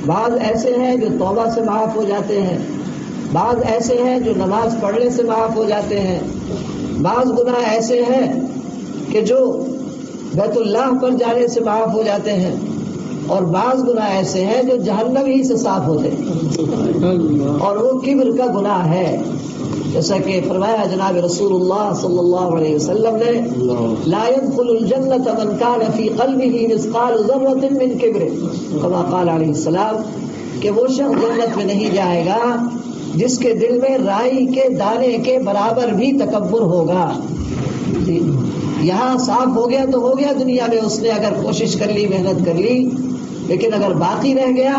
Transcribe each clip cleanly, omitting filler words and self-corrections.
بعض ایسے ہیں جو توبہ سے معاف ہو جاتے ہیں، بعض ایسے ہیں جو نماز پڑھنے سے معاف ہو جاتے ہیں، بعض گناہ ایسے ہیں کہ جو بیت اللہ پر جانے سے معاف ہو جاتے ہیں، اور بعض گناہ ایسے ہیں جو جہنم ہی سے صاف ہوتے ہیں، اور وہ کبر کا گناہ ہے، جیسا کہ فرمایا جناب رسول اللہ صلی اللہ علیہ وسلم نے، لا يدخل الجنة من كان في قلبه مثقال ذرة من کبر، كما قال علیہ السلام، کہ وہ شخص جنت میں نہیں جائے گا جس کے دل میں رائی کے دانے کے برابر بھی تکبر ہوگا۔ یہاں صاف ہو گیا تو ہو گیا، دنیا میں اس نے اگر کوشش کر لی، محنت کر لی، لیکن اگر باقی رہ گیا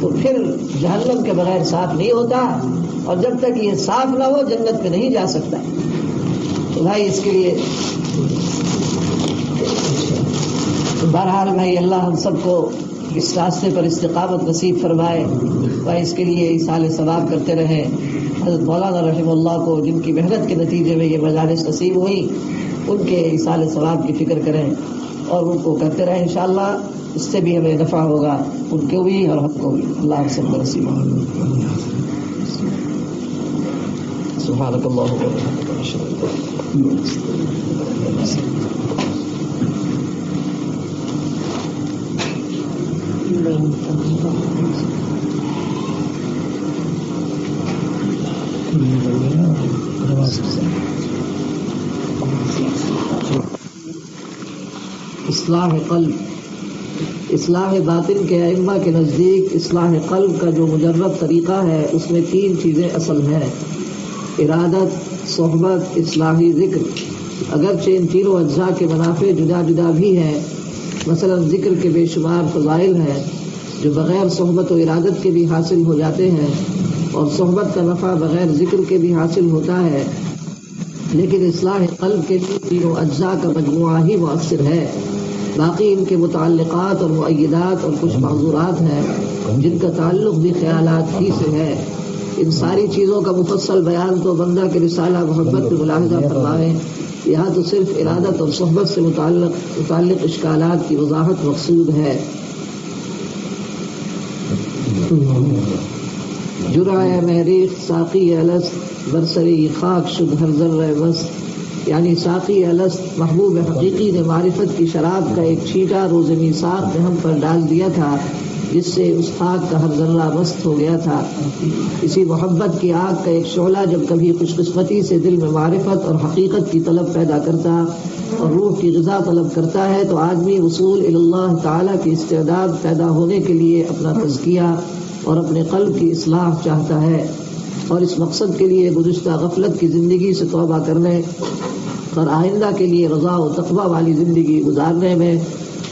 تو پھر جہنم کے بغیر صاف نہیں ہوتا، اور جب تک یہ صاف نہ ہو جنت میں نہیں جا سکتا۔ تو بھائی اس کے لیے بہرحال بھائی اللہ ہم سب کو اس راستے پر استقامت نصیب فرمائے، بھائی اس کے لیے ایصال ثواب کرتے رہیں۔ حضرت مولانا رحمہ اللہ کو جن کی محنت کے نتیجے میں یہ مجالس نصیب ہوئی، ان کے ایصال ثواب کی فکر کریں اور ان کو کرتے رہیں، انشاءاللہ اس سے بھی ہمیں نفع ہوگا، ان کو بھی اور ہم کو بھی۔ اللہ ہم سب کو نصیب ہو۔ سبحانک اللہم و بحمدک، اشہد ان لا الہ الا انت۔ اصلاح قلب، اصلاح باطن کے ائمہ کے نزدیک اصلاح قلب کا جو مجرب طریقہ ہے اس میں 3 چیزیں اصل ہیں: ارادت، صحبت، اصلاحی ذکر۔ اگرچہ ان تینوں اجزاء کے منافع جدا جدا بھی ہیں، مثلا ذکر کے بے شمار فضائل ہیں جو بغیر صحبت و ارادت کے بھی حاصل ہو جاتے ہیں، اور صحبت کا نفع بغیر ذکر کے بھی حاصل ہوتا ہے، لیکن اصلاح قلب کے لیے تینوں اجزاء کا مجموعہ ہی مؤثر ہے۔ باقی ان کے متعلقات اور مؤیدات اور کچھ معذورات ہیں جن کا تعلق بھی خیالات ہی سے ہے۔ ان ساری چیزوں کا مفصل بیان تو بندہ کے رسالہ محبت میں ملاحظہ فرمائیں، یہاں تو صرف ارادت اور صحبت سے متعلق اشکالات کی وضاحت مقصود ہے۔ جرعہ مہریخ ساقی الست برسری خاک شد ہر ذرہ مست، یعنی ساقی الست محبوب حقیقی نے معرفت کی شراب کا ایک چھینٹا روز میثاق میں ہم پر ڈال دیا تھا، جس سے اس خاک کا ہر ذرہ مست ہو گیا تھا۔ اسی محبت کی آگ کا ایک شعلہ جب کبھی خوش قسمتی سے دل میں معرفت اور حقیقت کی طلب پیدا کرتا اور روح کی غذا طلب کرتا ہے تو آدمی وصول الی اللہ تعالیٰ کی استعداد پیدا ہونے کے لیے اپنا تزکیہ اور اپنے قلب کی اصلاح چاہتا ہے، اور اس مقصد کے لیے گزشتہ غفلت کی زندگی سے توبہ کرنے اور آئندہ کے لیے رضا و تقویٰ والی زندگی گزارنے میں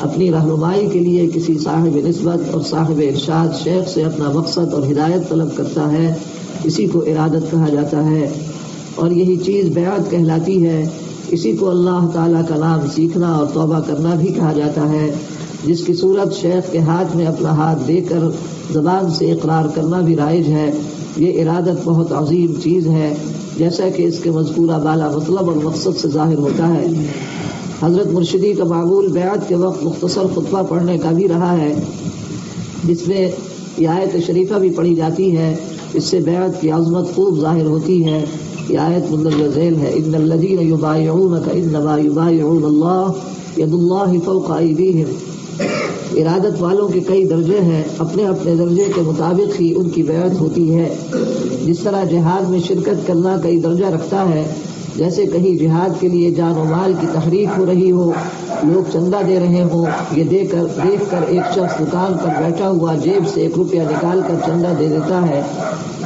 اپنی رہنمائی کے لیے کسی صاحب نسبت اور صاحب ارشاد شیخ سے اپنا مقصد اور ہدایت طلب کرتا ہے۔ اسی کو ارادت کہا جاتا ہے، اور یہی چیز بیعت کہلاتی ہے۔ اسی کو اللہ تعالیٰ کا نام سیکھنا اور توبہ کرنا بھی کہا جاتا ہے، جس کی صورت شیخ کے ہاتھ میں اپنا ہاتھ دے کر زبان سے اقرار کرنا بھی رائج ہے۔ یہ ارادت بہت عظیم چیز ہے، جیسا کہ اس کے مذکورہ بالا مطلب اور مقصد سے ظاہر ہوتا ہے۔ حضرت مرشدی کا معمول بیعت کے وقت مختصر خطبہ پڑھنے کا بھی رہا ہے، جس میں یہ آیت شریفہ بھی پڑھی جاتی ہے۔ اس سے بیعت کی عظمت خوب ظاہر ہوتی ہے۔ یہ آیت مندرجہ ذیل ہے: ان الذین یبایعونک انما یبایعون اللہ ید اللہ فوق ایدیہم۔ ارادت والوں کے کئی درجے ہیں، اپنے اپنے درجے کے مطابق ہی ان کی بیعت ہوتی ہے۔ جس طرح جہاد میں شرکت کرنا کئی درجہ رکھتا ہے، جیسے کہیں جہاد کے لیے جان و مال کی تحریک ہو رہی ہو، لوگ چندہ دے رہے ہوں، یہ دیکھ کر ایک شخص دکان پر بیٹھا ہوا جیب سے 1 روپیہ نکال کر چندہ دے دیتا ہے۔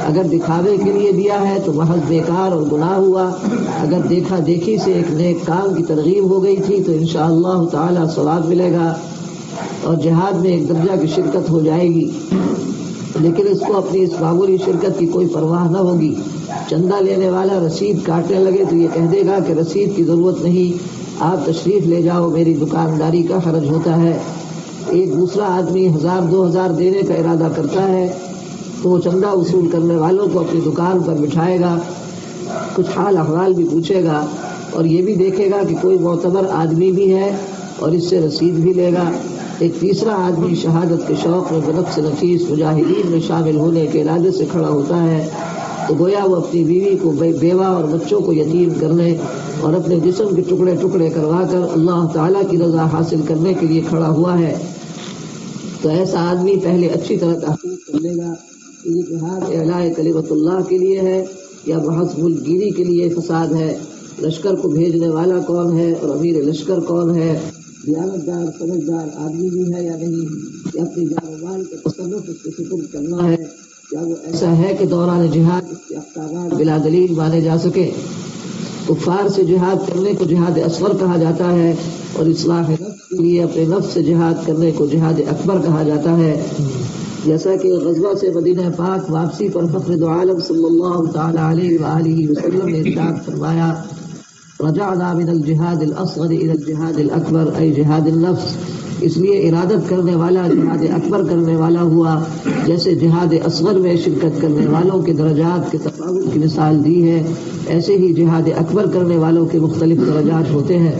اگر دکھاوے کے لیے دیا ہے تو محض بیکار اور گناہ ہوا، اگر دیکھا دیکھی سے ایک نیک کام کی ترغیب ہو گئی تھی تو انشاءاللہ تعالی ثواب ملے گا اور جہاد میں ایک درجہ کی شرکت ہو جائے گی۔ لیکن اس کو اپنی اس معمولی شرکت کی کوئی پرواہ نہ ہوگی۔ چندہ لینے والا رسید کاٹنے لگے تو یہ کہہ دے گا کہ رسید کی ضرورت نہیں، آپ تشریف لے جاؤ، میری دکانداری کا حرج ہوتا ہے۔ ایک دوسرا آدمی 1000-2000 دینے کا ارادہ کرتا ہے تو وہ چندہ وصول کرنے والوں کو اپنی دکان پر بٹھائے گا، کچھ حال احوال بھی پوچھے گا اور یہ بھی دیکھے گا کہ کوئی معتبر آدمی بھی ہے اور اس سے رسید بھی لے گا۔ ایک تیسرا آدمی شہادت کے شوق میں بنفس نفیس مجاہدین میں شامل ہونے کے ارادے سے کھڑا ہوتا ہے تو گویا وہ اپنی بیوی کو بیوہ اور بچوں کو یتیم کرنے اور اپنے جسم کے ٹکڑے ٹکڑے کروا کر اللہ تعالیٰ کی رضا حاصل کرنے کے لیے کھڑا ہوا ہے. تو ایسا آدمی پہلے اچھی طرح تحقیق کر لے گا کہ یہ جہاد اعلاء کلمت اللہ کے لیے ہے یا محض ملک گیری کے لیے فساد ہے، لشکر کو بھیجنے والا کون ہے اور امیر لشکر کون ہے، دیانتدار سمجھدار آدمی بھی ہے یا نہیں، یا اپنی جان و مال کا تصرف اس کے سپرد کرنا ہے، یا وہ ایسا ہے کہ دوران جہاد اس کے احکامات بلا دلیل مانے جا سکے. کفار سے جہاد کرنے کو جہاد اصغر کہا جاتا ہے اور اصلاح نفس کے لیے اپنے نفس سے جہاد کرنے کو جہاد اکبر کہا جاتا ہے. جیسا کہ غزوہ سے مدینہ پاک واپسی پر فخر دو عالم صلی اللہ تعالی علیہ وآلہ وسلم نے ارشاد فرمایا رجعنا من الجہاد الاصغر الى الجہاد الاکبر اے جہاد النفس. اس لیے ارادت کرنے والا جہاد اکبر کرنے والا ہوا، جیسے جہاد اصغر میں شرکت کرنے والوں کے درجات کے تفاوت کی مثال دی ہے، ایسے ہی جہاد اکبر کرنے والوں کے مختلف درجات ہوتے ہیں.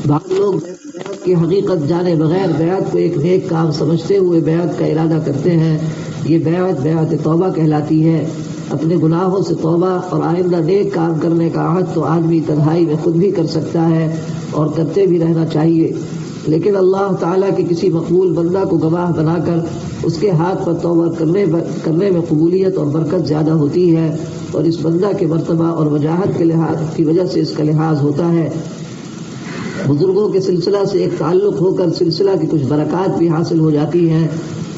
بعض لوگ بیعت کی حقیقت جانے بغیر بیعت کو ایک نیک کام سمجھتے ہوئے بیعت کا ارادہ کرتے ہیں. یہ بیعت توبہ کہلاتی ہے. اپنے گناہوں سے توبہ اور آئندہ نیک کام کرنے کا عہد تو آدمی تنہائی میں خود بھی کر سکتا ہے اور کرتے بھی رہنا چاہیے، لیکن اللہ تعالیٰ کے کسی مقبول بندہ کو گواہ بنا کر اس کے ہاتھ پر توبہ کرنے میں قبولیت اور برکت زیادہ ہوتی ہے، اور اس بندہ کے مرتبہ اور وجاہت کے لحاظ کی وجہ سے اس کا لحاظ ہوتا ہے. بزرگوں کے سلسلہ سے ایک تعلق ہو کر سلسلہ کی کچھ برکات بھی حاصل ہو جاتی ہیں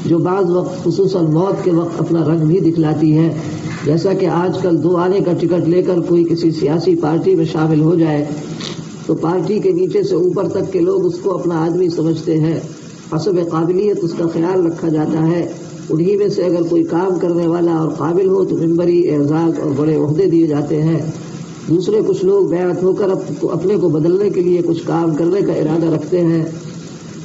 جو بعض وقت خصوصاً موت کے وقت اپنا رنگ بھی دکھلاتی ہے. جیسا کہ آج کل 2 آنے کا ٹکٹ لے کر کوئی کسی سیاسی پارٹی میں شامل ہو جائے تو پارٹی کے نیچے سے اوپر تک کے لوگ اس کو اپنا آدمی سمجھتے ہیں، حسب قابلیت اس کا خیال رکھا جاتا ہے. انہی میں سے اگر کوئی کام کرنے والا اور قابل ہو تو منبری اعزاز اور بڑے عہدے دیے جاتے ہیں. دوسرے کچھ لوگ بیعت ہو کر اپنے کو بدلنے کے لیے کچھ کام کرنے کا ارادہ رکھتے ہیں،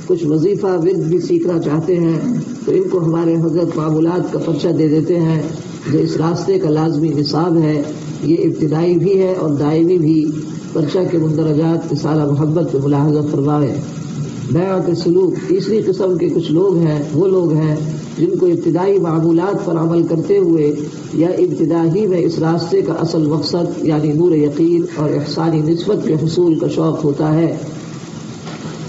کچھ وظیفہ ورد بھی سیکھنا چاہتے ہیں، تو ان کو ہمارے حضرت معمولات کا پرچہ دے دیتے ہیں جو اس راستے کا لازمی نصاب ہے. یہ ابتدائی بھی ہے اور دائمی بھی. پرچہ کے مندرجات رسالہ محبت میں ملاحظہ فرمائیں. بیعت سلوک تیسری قسم کے کچھ لوگ ہیں، وہ لوگ ہیں جن کو ابتدائی معمولات پر عمل کرتے ہوئے یا ابتدائی میں اس راستے کا اصل مقصد یعنی نور یقین اور احسانی نسبت کے حصول کا شوق ہوتا ہے،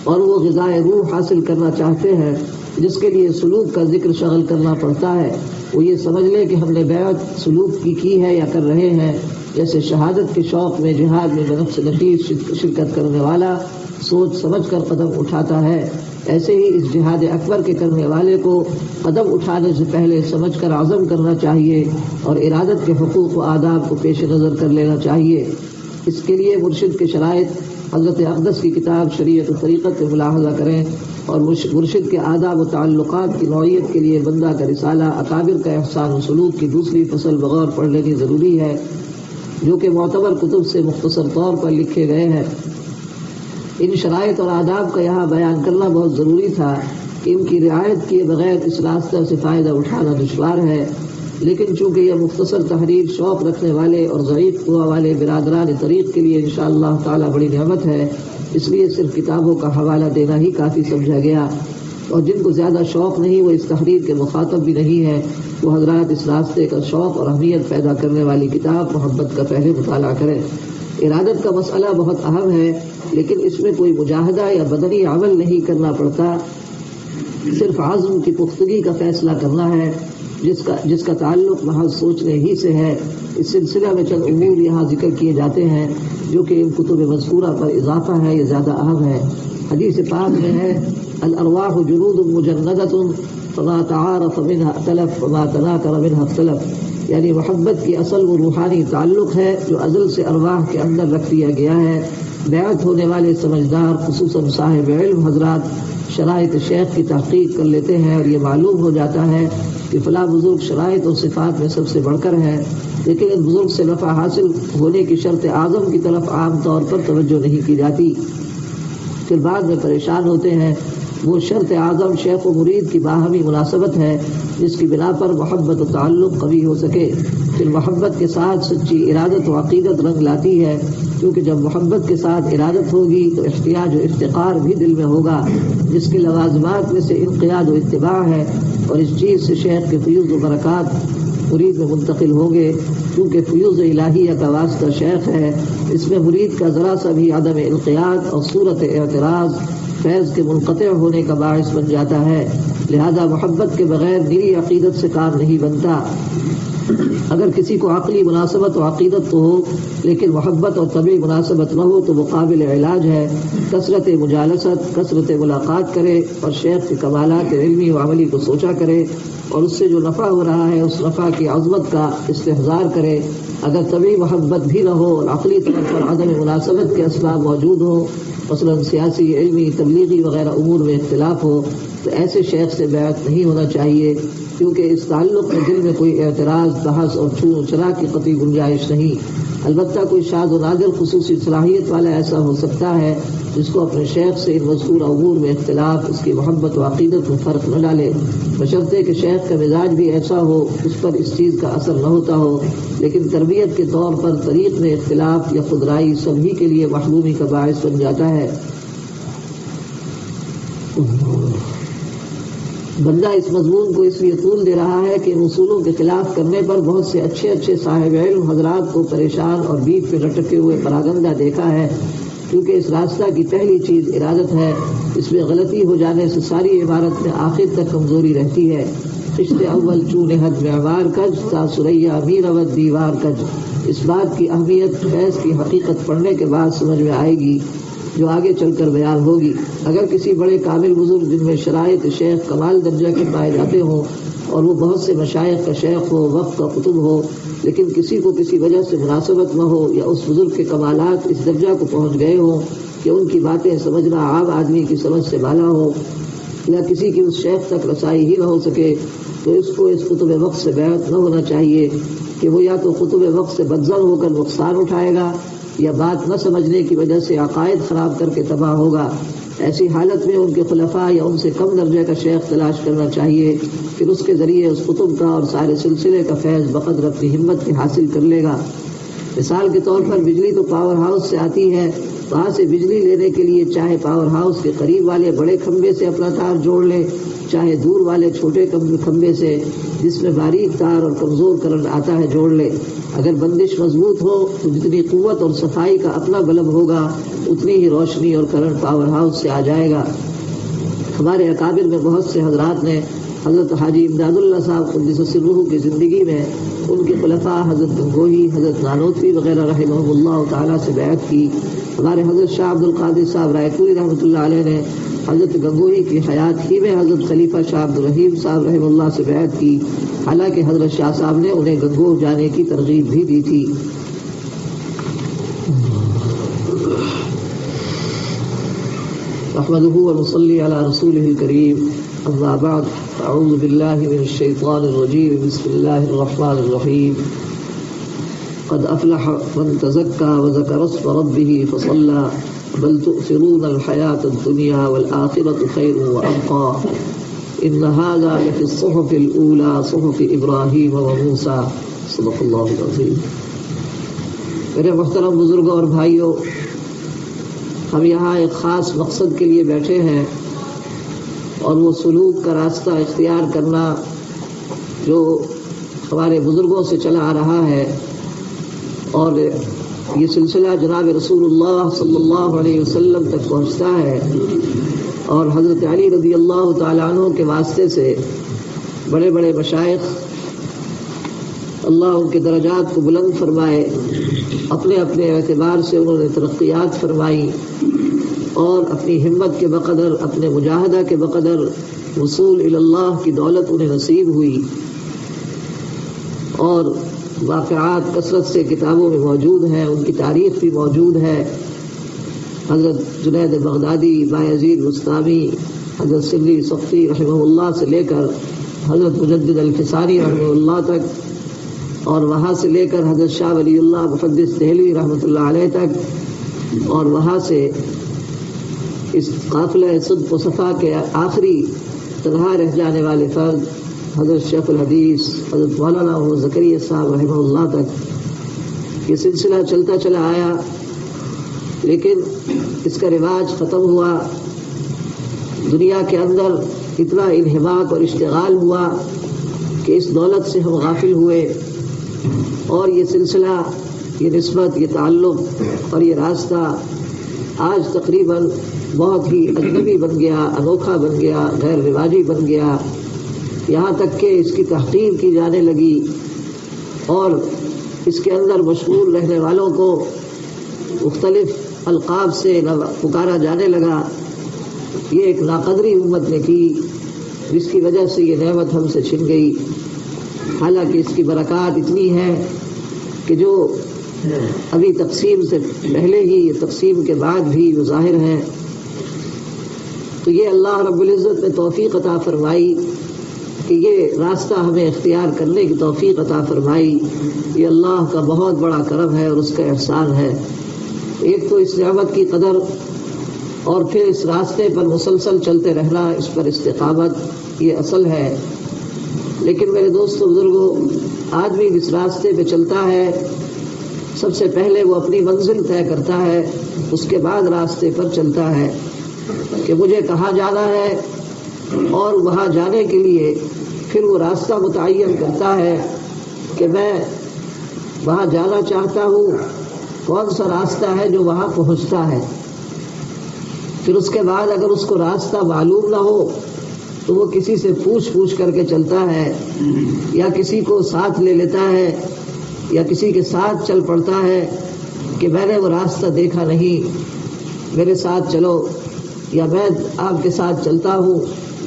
اور وہ غذائے روح حاصل کرنا چاہتے ہیں جس کے لیے سلوک کا ذکر شغل کرنا پڑتا ہے. وہ یہ سمجھ لے کہ ہم نے بیعت سلوک کی ہے یا کر رہے ہیں. جیسے شہادت کے شوق میں جہاد میں بنفس نفیس شرکت کرنے والا سوچ سمجھ کر قدم اٹھاتا ہے، ایسے ہی اس جہاد اکبر کے کرنے والے کو قدم اٹھانے سے پہلے سمجھ کر عزم کرنا چاہیے اور ارادت کے حقوق و آداب کو پیش نظر کر لینا چاہیے. اس کے لیے مرشد کے شرائط حضرت اقدس کی کتاب شریعت و طریقت میں ملاحظہ کریں، اور مرشد کے آداب و تعلقات کی نوعیت کے لیے بندہ کا رسالہ اکابر کا احسان و سلوک کی دوسری فصل بغور پڑھ لینی ضروری ہے، جو کہ معتبر کتب سے مختصر طور پر لکھے گئے ہیں. ان شرائط اور آداب کا یہاں بیان کرنا بہت ضروری تھا کہ ان کی رعایت کیے بغیر اس راستہ سے فائدہ اٹھانا دشوار ہے، لیکن چونکہ یہ مختصر تحریر شوق رکھنے والے اور ضعیف قوا والے برادران طریق کے لیے انشاءاللہ تعالی بڑی نعمت ہے، اس لیے صرف کتابوں کا حوالہ دینا ہی کافی سمجھا گیا. اور جن کو زیادہ شوق نہیں، وہ اس تحریر کے مخاطب بھی نہیں ہے، وہ حضرات اس راستے کا شوق اور اہمیت پیدا کرنے والی کتاب محبت کا پہلے مطالعہ کریں. ارادت کا مسئلہ بہت اہم ہے، لیکن اس میں کوئی مجاہدہ یا بدنی عمل نہیں کرنا پڑتا، صرف عزم کی پختگی کا فیصلہ کرنا ہے جس کا تعلق محض سوچنے ہی سے ہے. اس سلسلہ میں چند امور یہاں ذکر کیے جاتے ہیں جو کہ ان کتب مذکورہ پر اضافہ ہے، یہ زیادہ اہم ہے. حدیث پاک میں ہے الارواح جنود مجندۃ فما تعارف منها ائتلف وما تناکر منها اختلف، یعنی محبت کی اصل وہ روحانی تعلق ہے جو ازل سے ارواح کے اندر رکھ دیا گیا ہے. بیعت ہونے والے سمجھدار خصوصاً صاحب علم حضرات شرائط شیخ کی تحقیق کر لیتے ہیں اور یہ معلوم ہو جاتا ہے کہ فلاں بزرگ شرائط اور صفات میں سب سے بڑھ کر ہے، لیکن اس بزرگ سے نفع حاصل ہونے کی شرط اعظم کی طرف عام طور پر توجہ نہیں کی جاتی. پھر بعد میں پریشان ہوتے ہیں وہ شرط اعظم شیخ و مرید کی باہمی مناسبت ہے جس کی بنا پر محبت و تعلق قوی ہو سکے۔ پھر محبت کے ساتھ سچی ارادت و عقیدت رنگ لاتی ہے، کیونکہ جب محبت کے ساتھ ارادت ہوگی تو احتیاج و افتقار بھی دل میں ہوگا، جس کے لوازمات میں سے انقیاد و اتباع ہے، اور اس چیز سے شیخ کے فیوز و برکات مرید میں منتقل ہوں گے، کیونکہ فیوز الہیہ کا واسطہ شیخ ہے۔ اس میں مرید کا ذرا سا بھی عدم انقیاد اور صورت اعتراض فیض کے منقطع ہونے کا باعث بن جاتا ہے، لہذا محبت کے بغیر نیری عقیدت سے کام نہیں بنتا۔ اگر کسی کو عقلی مناسبت و عقیدت تو ہو لیکن محبت اور طبعی مناسبت نہ ہو تو وہ قابل علاج ہے۔ کثرت مجالست، کثرت ملاقات کرے اور شیخ کے کمالات علمی و عملی کو سوچا کرے، اور اس سے جو نفع ہو رہا ہے اس نفع کی عظمت کا استحضار کرے۔ اگر طبعی محبت بھی نہ ہو اور عقلی طور پر عدم مناسبت کے اسباب موجود ہوں، مثلا سیاسی، علمی، تبلیغی وغیرہ امور میں اختلاف ہو، تو ایسے شیخ سے بیعت نہیں ہونا چاہیے، کیونکہ اس تعلق میں دل میں کوئی اعتراض، بحث اور چھو و چرا کی قطعی گنجائش نہیں۔ البتہ کوئی شاذ و نادر خصوصی صلاحیت والا ایسا ہو سکتا ہے جس کو اپنے شیخ سے ان مذکور امور میں اختلاف اس کی محبت و عقیدت میں فرق نہ ڈالے، بشرطے کہ شیخ کا مزاج بھی ایسا ہو اس پر اس چیز کا اثر نہ ہوتا ہو، لیکن تربیت کے طور پر طریق میں اختلاف یا خودرائی سبھی کے لیے محرومی کا باعث بن جاتا ہے۔ بندہ اس مضمون کو اس لیے طول دے رہا ہے کہ ان اصولوں کے خلاف کرنے پر بہت سے اچھے صاحب علم حضرات کو پریشان اور بیچ پہ لٹکے ہوئے پراگندہ دیکھا ہے، کیونکہ اس راستہ کی پہلی چیز ارادت ہے۔ اس میں غلطی ہو جانے سے ساری عبارت میں آخر تک کمزوری رہتی ہے۔ خشت اول چون حد معمار کج تا سریا میر اود دیوار کج۔ اس بات کی اہمیت فیض کی حقیقت پڑھنے کے بعد سمجھ میں آئے گی جو آگے چل کر بیان ہوگی۔ اگر کسی بڑے کامل بزرگ جن میں شرائط شیخ کمال درجہ کے پائے جاتے ہوں اور وہ بہت سے مشائخ کا شیخ ہو، وقت کا قطب ہو، لیکن کسی کو کسی وجہ سے مناسبت نہ ہو یا اس بزرگ کے کمالات اس درجہ کو پہنچ گئے ہوں کہ ان کی باتیں سمجھنا عام آدمی کی سمجھ سے بالا ہو، یا کسی کی اس شیخ تک رسائی ہی نہ ہو سکے، تو اس کو اس قطب وقت سے بیعت نہ ہونا چاہیے کہ وہ یا تو قطب وقت سے بدظن ہو کر نقصان اٹھائے گا یا بات نہ سمجھنے کی وجہ سے عقائد خراب کر کے تباہ ہوگا۔ ایسی حالت میں ان کے خلفاء یا ان سے کم درجے کا شیخ تلاش کرنا چاہیے، پھر اس کے ذریعے اس قطب کا اور سارے سلسلے کا فیض بقدر اپنی ہمت کے حاصل کر لے گا۔ مثال کے طور پر بجلی تو پاور ہاؤس سے آتی ہے، وہاں سے بجلی لینے کے لیے چاہے پاور ہاؤس کے قریب والے بڑے کھمبے سے اپنا تار جوڑ لے، چاہے دور والے چھوٹے کھمبے سے جس میں باریک تار اور کمزور کرنٹ آتا ہے جوڑ لے۔ اگر بندش مضبوط ہو تو جتنی قوت اور صفائی کا اپنا بلب ہوگا اتنی ہی روشنی اور کرنٹ پاور ہاؤس سے آ جائے گا۔ ہمارے اکابر میں بہت سے حضرات نے حضرت حاجی امداد اللہ صاحب قدس سرہ کی زندگی میں ان کے خلفاء حضرت گنگوہی، حضرت نانوتوی وغیرہ رحمہ اللہ تعالیٰ سے بیعت کی۔ ہمارے حضرت شاہ عبد القادر صاحب رائے پوری رحمۃ اللہ علیہ نے حضرت گنگوہی کی حیات ہی میں حضرت خلیفہ شاہ عبد الرحیم صاحب رحمہ اللہ سے بیعت کی، حالانکہ حضرت شاہ صاحب نے انہیں گنگوہ جانے کی ترغیب بھی دی تھی۔ نحمده ونصلي على رسوله الكريم، اما بعد، اعوذ بالله من الشيطان الرجيم، بسم الله الرحمن الرحيم۔ قد افلح من تزكى وذكر اسم ربه فصلى بل تؤثرون الحياة الدنيا والآخرة خير وأبقى إن هذا لفي الصحف الأولى صحف إبراهيم وموسى صدق الله العظيم۔ میرے محترم بزرگوں اور بھائیوں، ہم یہاں ایک خاص مقصد کے لیے بیٹھے ہیں، اور وہ سلوک کا راستہ اختیار کرنا جو ہمارے بزرگوں سے چلا آ رہا ہے، اور یہ سلسلہ جناب رسول اللہ صلی اللہ علیہ وسلم تک پہنچتا ہے، اور حضرت علی رضی اللہ تعالیٰ عنہ کے واسطے سے بڑے بڑے مشائخ اللہ ان کے درجات کو بلند فرمائے، اپنے اپنے اعتبار سے انہوں نے ترقیات فرمائی، اور اپنی ہمت کے بقدر، اپنے مجاہدہ کے بقدر وصول الی اللہ کی دولت انہیں نصیب ہوئی، اور واقعات کثرت سے کتابوں میں موجود ہیں، ان کی تاریخ بھی موجود ہے۔ حضرت جنید بغدادی، بایزید بستامی، حضرت سری سختی رحمہ اللہ سے لے کر حضرت مجدد الفسانی رحمہ اللہ تک، اور وہاں سے لے کر حضرت شاہ ولی اللہ محدث دہلوی رحمۃ اللہ علیہ تک، اور وہاں سے اس قافلہ صدق و صفا کے آخری تنہا رہ جانے والے فرد حضرت شیخ الحدیث حضرت مولانا زکریا صاحب رحمہ اللہ تک یہ سلسلہ چلتا چلا آیا، لیکن اس کا رواج ختم ہوا۔ دنیا کے اندر اتنا انہماک اور اشتغال ہوا کہ اس دولت سے ہم غافل ہوئے، اور یہ سلسلہ، یہ نسبت، یہ تعلق اور یہ راستہ آج تقریباً بہت ہی اجنبی بن گیا، انوکھا بن گیا، غیر رواجی بن گیا، یہاں تک کہ اس کی تحقیر کی جانے لگی اور اس کے اندر مشغول رہنے والوں کو مختلف القاب سے پکارا جانے لگا۔ یہ ایک ناقدری امت نے کی، جس کی وجہ سے یہ نعمت ہم سے چھن گئی۔ حالانکہ اس کی برکات اتنی ہے کہ جو ابھی تقسیم سے پہلے ہی، تقسیم کے بعد بھی وہ ظاہر ہے۔ تو یہ اللہ رب العزت نے توفیق عطا فرمائی کہ یہ راستہ ہمیں اختیار کرنے کی توفیق عطا فرمائی۔ یہ اللہ کا بہت بڑا کرم ہے اور اس کا احسان ہے۔ ایک تو اس نعمت کی قدر، اور پھر اس راستے پر مسلسل چلتے رہنا، اس پر استقامت، یہ اصل ہے۔ لیکن میرے دوستو بزرگوں، آدمی جس راستے پہ چلتا ہے سب سے پہلے وہ اپنی منزل طے کرتا ہے، اس کے بعد راستے پر چلتا ہے کہ مجھے کہاں جانا ہے، اور وہاں جانے کے لیے پھر وہ راستہ متعین کرتا ہے کہ میں وہاں جانا چاہتا ہوں، کون سا راستہ ہے جو وہاں پہنچتا ہے۔ پھر اس کے بعد اگر اس کو راستہ معلوم نہ ہو تو وہ کسی سے پوچھ کر کے چلتا ہے، یا کسی کو ساتھ لے لیتا ہے، یا کسی کے ساتھ چل پڑتا ہے کہ میں نے وہ راستہ دیکھا نہیں، میرے ساتھ چلو، یا میں آپ کے ساتھ چلتا ہوں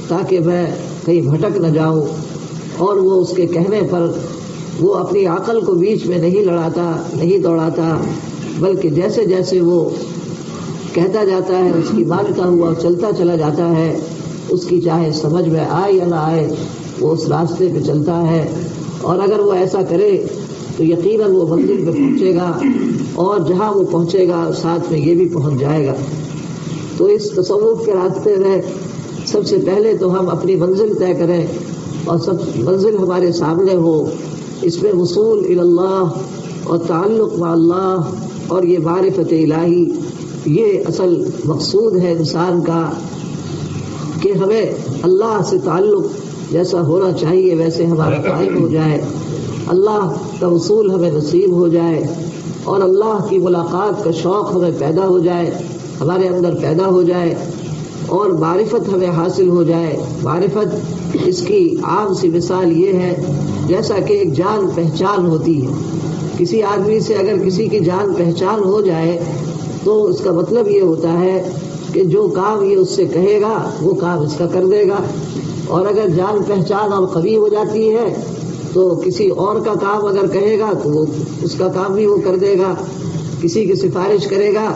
تاکہ میں کہیں بھٹک نہ جاؤں۔ اور وہ اس کے کہنے پر وہ اپنی عقل کو بیچ میں نہیں دوڑاتا، بلکہ جیسے جیسے وہ کہتا جاتا ہے اس کی مانتا ہوا چلتا چلا جاتا ہے، اس کی چاہے سمجھ میں آئے یا نہ آئے وہ اس راستے پہ چلتا ہے۔ اور اگر وہ ایسا کرے تو یقیناً وہ منزل پہ پہنچے گا، اور جہاں وہ پہنچے گا ساتھ میں یہ بھی پہنچ جائے گا۔ تو اس تصوف کے راستے میں سب سے پہلے تو ہم اپنی منزل طے کریں، اور سب منزل ہمارے سامنے ہو، اس میں وصول اللہ اور تعلق مع اللہ اور یہ معرفت الہی، یہ اصل مقصود ہے انسان کا، کہ ہمیں اللہ سے تعلق جیسا ہونا چاہیے ویسے ہمارا قائم ہو جائے، اللہ کا وصول ہمیں نصیب ہو جائے، اور اللہ کی ملاقات کا شوق ہمیں پیدا ہو جائے، ہمارے اندر پیدا ہو جائے، اور معرفت ہمیں حاصل ہو جائے۔ معرفت اس کی عام سی مثال یہ ہے جیسا کہ ایک جان پہچان ہوتی ہے۔ کسی آدمی سے اگر کسی کی جان پہچان ہو جائے تو اس کا مطلب یہ ہوتا ہے کہ جو کام یہ اس سے کہے گا وہ کام اس کا کر دے گا، اور اگر جان پہچان اور قوی ہو جاتی ہے تو کسی اور کا کام اگر کہے گا تو وہ اس کا کام بھی وہ کر دے گا، کسی کی سفارش کرے گا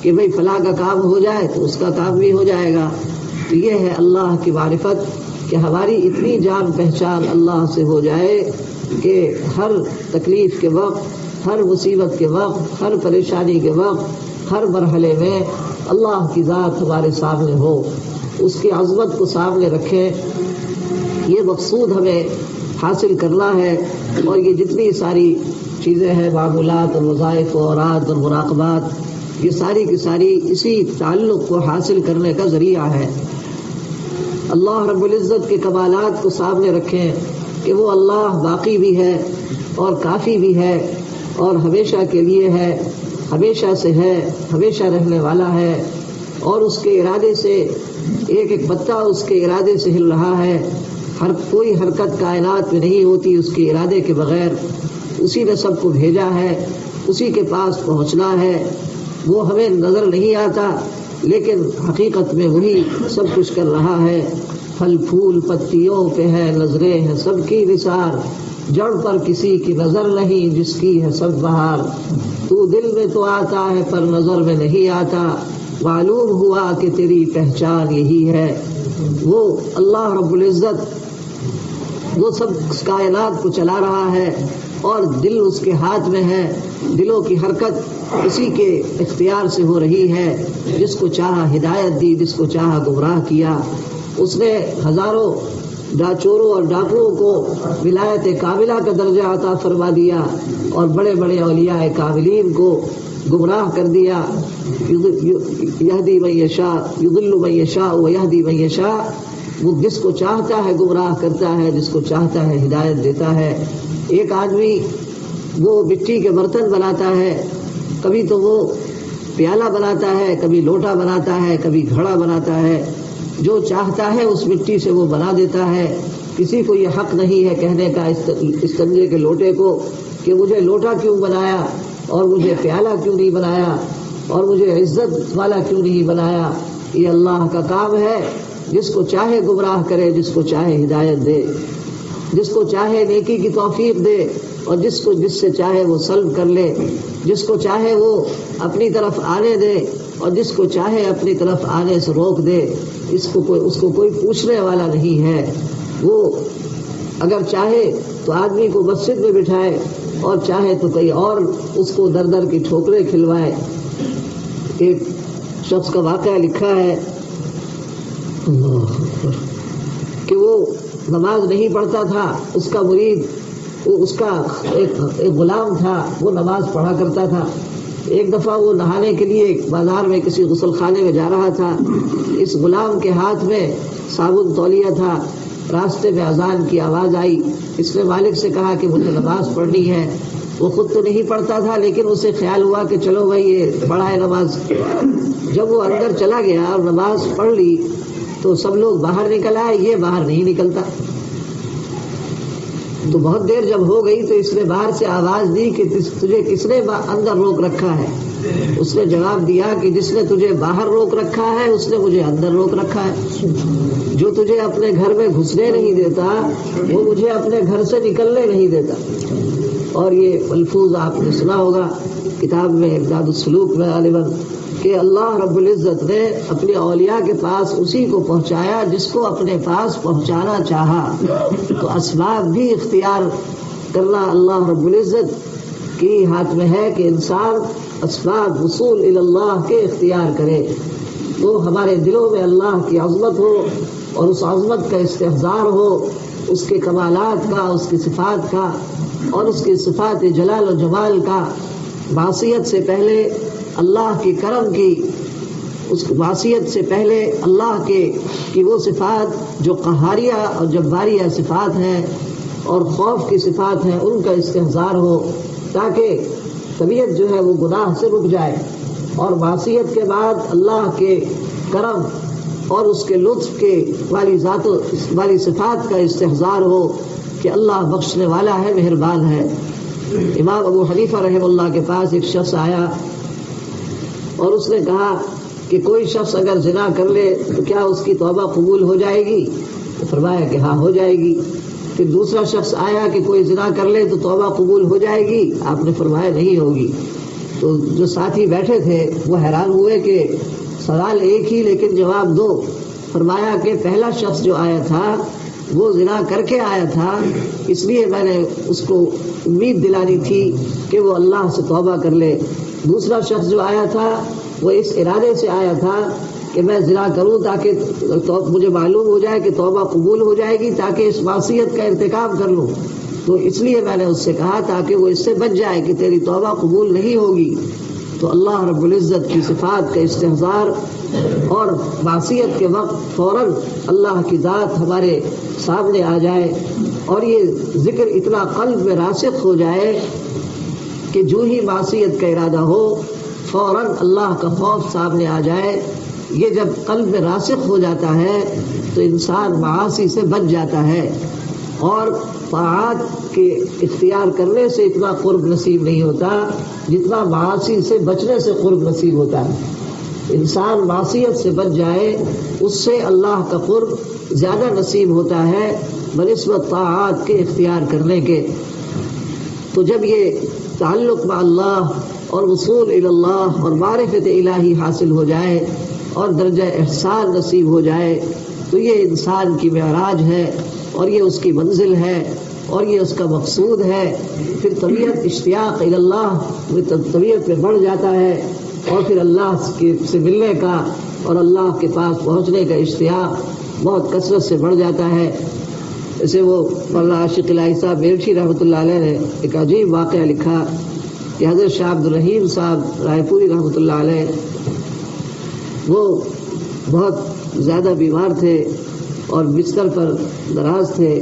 کہ بھئی فلاں کا کام ہو جائے تو اس کا کام بھی ہو جائے گا۔ تو یہ ہے اللہ کی معرفت، کہ ہماری اتنی جان پہچان اللہ سے ہو جائے کہ ہر تکلیف کے وقت، ہر مصیبت کے وقت، ہر پریشانی کے وقت، ہر مرحلے میں اللہ کی ذات ہمارے سامنے ہو، اس کی عظمت کو سامنے رکھیں۔ یہ مقصود ہمیں حاصل کرنا ہے، اور یہ جتنی ساری چیزیں ہیں، معمولات اور وظائف اور اوراد اور مراقبات، یہ ساری کی ساری اسی تعلق کو حاصل کرنے کا ذریعہ ہے۔ اللہ رب العزت کے کمالات کو سامنے رکھیں کہ وہ اللہ باقی بھی ہے اور کافی بھی ہے، اور ہمیشہ کے لیے ہے، ہمیشہ سے ہے، ہمیشہ رہنے والا ہے، اور اس کے ارادے سے ایک ایک پتا اس کے ارادے سے ہل رہا ہے۔ ہر کوئی حرکت کائنات میں نہیں ہوتی اس کے ارادے کے بغیر، اسی نے سب کو بھیجا ہے، اسی کے پاس پہنچنا ہے۔ وہ ہمیں نظر نہیں آتا لیکن حقیقت میں وہی سب کچھ کر رہا ہے۔ پھل پھول پتیوں پہ ہے نظریں ہیں سب کی نثار، جڑ پر کسی کی نظر نہیں جس کی ہے سب بہار۔ تو دل میں تو آتا ہے پر نظر میں نہیں آتا، معلوم ہوا کہ تیری پہچان یہی ہے۔ وہ اللہ رب العزت وہ سب کائنات کو چلا رہا ہے، اور دل اس کے ہاتھ میں ہے، دلوں کی حرکت اسی کے اختیار سے ہو رہی ہے، جس کو چاہا ہدایت دی، جس کو چاہا گمراہ کیا۔ اس نے ہزاروں چوروں اور ڈاکوؤں کو ولایت کاملہ کا درجہ عطا فرما دیا، اور بڑے بڑے اولیاء کاملین کو گمراہ کر دیا۔ یہدی من یشاء یضل من یشاء ویہدی من یشاء، وہ جس کو چاہتا ہے گمراہ کرتا ہے، جس کو چاہتا ہے ہدایت دیتا ہے۔ ایک آدمی وہ مٹی کے برتن بناتا ہے، کبھی تو وہ پیالہ بناتا ہے، کبھی لوٹا بناتا ہے، کبھی گھڑا بناتا ہے، جو چاہتا ہے اس مٹی سے وہ بنا دیتا ہے۔ کسی کو یہ حق نہیں ہے کہنے کا استنجے کے لوٹے کو کہ مجھے لوٹا کیوں بنایا، اور مجھے پیالہ کیوں نہیں بنایا، اور مجھے عزت والا کیوں نہیں بنایا۔ یہ اللہ کا کام ہے، جس کو چاہے گمراہ کرے، جس کو چاہے ہدایت دے، جس کو چاہے نیکی کی توفیق دے، اور جس سے چاہے وہ سلب کر لے، جس کو چاہے وہ اپنی طرف آنے دے، اور جس کو چاہے اپنی طرف آنے سے روک دے۔ اس کو کوئی پوچھنے والا نہیں ہے۔ وہ اگر چاہے تو آدمی کو مسجد میں بٹھائے، اور چاہے تو کہیں اور اس کو در در کی ٹھوکریں کھلوائے۔ ایک شخص کا واقعہ لکھا ہے کہ وہ نماز نہیں پڑھتا تھا، اس کا مرید، اس کا ایک غلام تھا، وہ نماز پڑھا کرتا تھا۔ ایک دفعہ وہ نہانے کے لیے بازار میں کسی غسل خانے میں جا رہا تھا، اس غلام کے ہاتھ میں صابن تولیہ تھا۔ راستے میں اذان کی آواز آئی، اس نے مالک سے کہا کہ مجھے نماز پڑھنی ہے۔ وہ خود تو نہیں پڑھتا تھا، لیکن اسے خیال ہوا کہ چلو بھائی یہ پڑھائے نماز۔ جب وہ اندر چلا گیا اور نماز پڑھ لی تو سب لوگ باہر نکل آئے، یہ باہر نہیں نکلتا۔ تو بہت دیر جب ہو گئی تو اس نے باہر سے آواز دی کہ تجھے کس نے اندر روک رکھا ہے؟ اس نے جواب دیا کہ جس نے تجھے باہر روک رکھا ہے اس نے مجھے اندر روک رکھا ہے۔ جو تجھے اپنے گھر میں گھسنے نہیں دیتا وہ مجھے اپنے گھر سے نکلنے نہیں دیتا۔ اور یہ ملفوظ آپ نے سنا ہوگا کتاب میں ارشاد السلوک میں غالباً کہ اللہ رب العزت نے اپنے اولیاء کے پاس اسی کو پہنچایا جس کو اپنے پاس پہنچانا چاہا۔ تو اسباب بھی اختیار کرنا اللہ رب العزت کی ہاتھ میں ہے کہ انسان اسباب وصول الی اللہ کے اختیار کرے، تو ہمارے دلوں میں اللہ کی عظمت ہو اور اس عظمت کا استحضار ہو، اس کے کمالات کا، اس کی صفات کا، اور اس کی صفات جلال و جمال کا۔ معصیت سے پہلے اللہ کے کرم کی، اس معصیت سے پہلے اللہ کی وہ صفات جو قہاریہ اور جباریہ صفات ہیں اور خوف کی صفات ہیں، ان کا استحضار ہو، تاکہ طبیعت جو ہے وہ گناہ سے رک جائے، اور معصیت کے بعد اللہ کے کرم اور اس کے لطف کے والی صفات کا استحضار ہو کہ اللہ بخشنے والا ہے، مہربان ہے۔ امام ابو حنیفہ رحمہ اللہ کے پاس ایک شخص آیا اور اس نے کہا کہ کوئی شخص اگر زنا کر لے تو کیا اس کی توبہ قبول ہو جائے گی؟ تو فرمایا کہ ہاں ہو جائے گی۔ پھر دوسرا شخص آیا کہ کوئی زنا کر لے تو توبہ قبول ہو جائے گی؟ آپ نے فرمایا نہیں ہوگی۔ تو جو ساتھی بیٹھے تھے وہ حیران ہوئے کہ سوال ایک ہی لیکن جواب دو۔ فرمایا کہ پہلا شخص جو آیا تھا وہ زنا کر کے آیا تھا، اس لیے میں نے اس کو امید دلانی تھی کہ وہ اللہ سے توبہ کر لے۔ دوسرا شخص جو آیا تھا وہ اس ارادے سے آیا تھا کہ میں زنا کروں تاکہ مجھے معلوم ہو جائے کہ توبہ قبول ہو جائے گی، تاکہ اس معصیت کا ارتکاب کر لوں۔ تو اس لیے میں نے اس سے کہا تاکہ وہ اس سے بچ جائے کہ تیری توبہ قبول نہیں ہوگی۔ تو اللہ رب العزت کی صفات کا استحضار اور معصیت کے وقت فوراً اللہ کی ذات ہمارے سامنے آ جائے اور یہ ذکر اتنا قلب میں راسخ ہو جائے کہ جو ہی معصیت کا ارادہ ہو فوراً اللہ کا خوف سامنے آ جائے۔ یہ جب قلب میں راسخ ہو جاتا ہے تو انسان معاصی سے بچ جاتا ہے، اور طاعات کے اختیار کرنے سے اتنا قرب نصیب نہیں ہوتا جتنا معاصی سے بچنے سے قرب نصیب ہوتا ہے۔ انسان معصیت سے بچ جائے اس سے اللہ کا قرب زیادہ نصیب ہوتا ہے بنسبت طاعات کے اختیار کرنے کے۔ تو جب یہ تعلق مع اللہ اور وصول الی اللہ اور معرفت الہی حاصل ہو جائے اور درجہ احسان نصیب ہو جائے تو یہ انسان کی معراج ہے اور یہ اس کی منزل ہے اور یہ اس کا مقصود ہے، پھر طبیعت اشتیاق الی اللہ، وہ طبیعت میں بڑھ جاتا ہے، اور پھر اللہ سے ملنے کا اور اللہ کے پاس پہنچنے کا اشتیاق بہت کثرت سے بڑھ جاتا ہے۔ جیسے وہ مولانا عاشق الہی صاحب میرٹھی رحمۃ اللہ علیہ نے ایک عجیب واقعہ لکھا کہ حضرت شاہ عبد الرحیم صاحب رائے پوری رحمۃ اللہ علیہ وہ بہت زیادہ بیمار تھے اور بستر پر دراز تھے،